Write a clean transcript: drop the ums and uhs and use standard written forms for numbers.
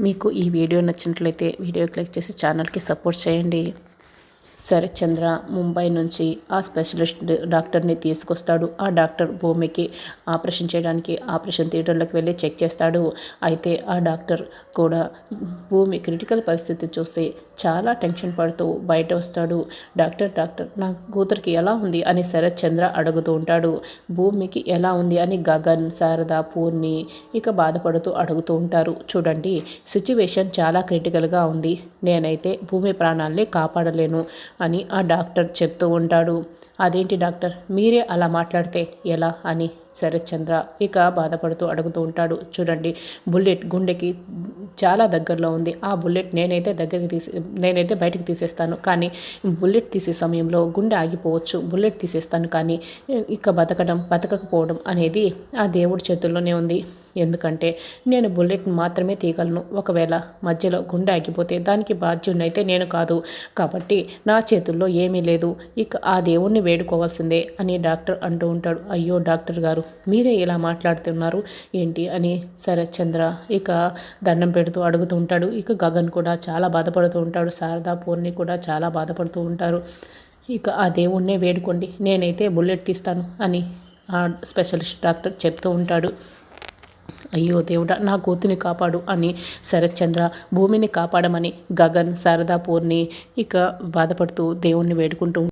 మీకు ఈ వీడియో నచ్చినట్లయితే వీడియో క్లిక్ చేసి ఛానల్కి సపోర్ట్ చేయండి. శరత్ చంద్ర ముంబై నుంచి ఆ స్పెషలిస్ట్ డాక్టర్ని తీసుకొస్తాడు. ఆ డాక్టర్ భూమికి ఆపరేషన్ చేయడానికి ఆపరేషన్ థియేటర్లోకి వెళ్ళి చెక్ చేస్తాడు. అయితే ఆ డాక్టర్ కూడా భూమి క్రిటికల్ పరిస్థితి చూసి చాలా టెన్షన్ పడుతూ బయట వస్తాడు. డాక్టర్ నా కూతురికి ఎలా ఉంది అని శరత్ చంద్ర అడుగుతూ ఉంటాడు. భూమికి ఎలా ఉంది అని గగన్, శారద, పూర్ణి ఇక బాధపడుతూ అడుగుతూ ఉంటారు. చూడండి, సిచ్యువేషన్ చాలా క్రిటికల్గా ఉంది. నేనైతే భూమి ప్రాణాల్ని కాపాడలేను అని ఆ డాక్టర్ చెప్తూ ఉంటాడు. అదేంటి డాక్టర్, మీరే అలా మాట్లాడితే ఎలా అని శరత్ చంద్ర ఇక బాధపడుతూ అడుగుతూ ఉంటాడు. చూడండి, బుల్లెట్ గుండెకి చాలా దగ్గరలో ఉంది. ఆ బుల్లెట్ నేనైతే బయటకు తీసేస్తాను, కానీ బుల్లెట్ తీసే సమయంలో గుండె ఆగిపోవచ్చు. బుల్లెట్ తీసేస్తాను, కానీ ఇక బతకకపోవడం అనేది ఆ దేవుడి చేతుల్లోనే ఉంది. ఎందుకంటే నేను బుల్లెట్ మాత్రమే తీయగలను. ఒకవేళ మధ్యలో గుండె ఆగిపోతే దానికి బాధ్యున్నైతే నేను కాదు. కాబట్టి నా చేతుల్లో ఏమీ లేదు. ఇక ఆ దేవుణ్ణి వేడుకోవాల్సిందే అని డాక్టర్ అంటూ ఉంటాడు. అయ్యో డాక్టర్ గారు, మీరే ఇలా మాట్లాడుతున్నారు ఏంటి అని శరత్ చంద్ర ఇక దండం పెడుతూ అడుగుతూ ఉంటాడు. ఇక గగన్ కూడా చాలా బాధపడుతూ ఉంటాడు. శారదా, పూర్ణి కూడా చాలా బాధపడుతూ ఉంటారు. ఇక ఆ దేవుణ్ణే వేడుకోండి, నేనైతే బుల్లెట్ తీస్తాను అని ఆ స్పెషలిస్ట్ డాక్టర్ చెప్తూ ఉంటాడు. అయ్యో దేవుడా, నా కూతుని కాపాడు అని శరత్ చంద్ర భూమిని కాపాడమని గగన్, శారదా, పూర్ణి ఇక బాధపడుతూ దేవుణ్ణి వేడుకుంటూ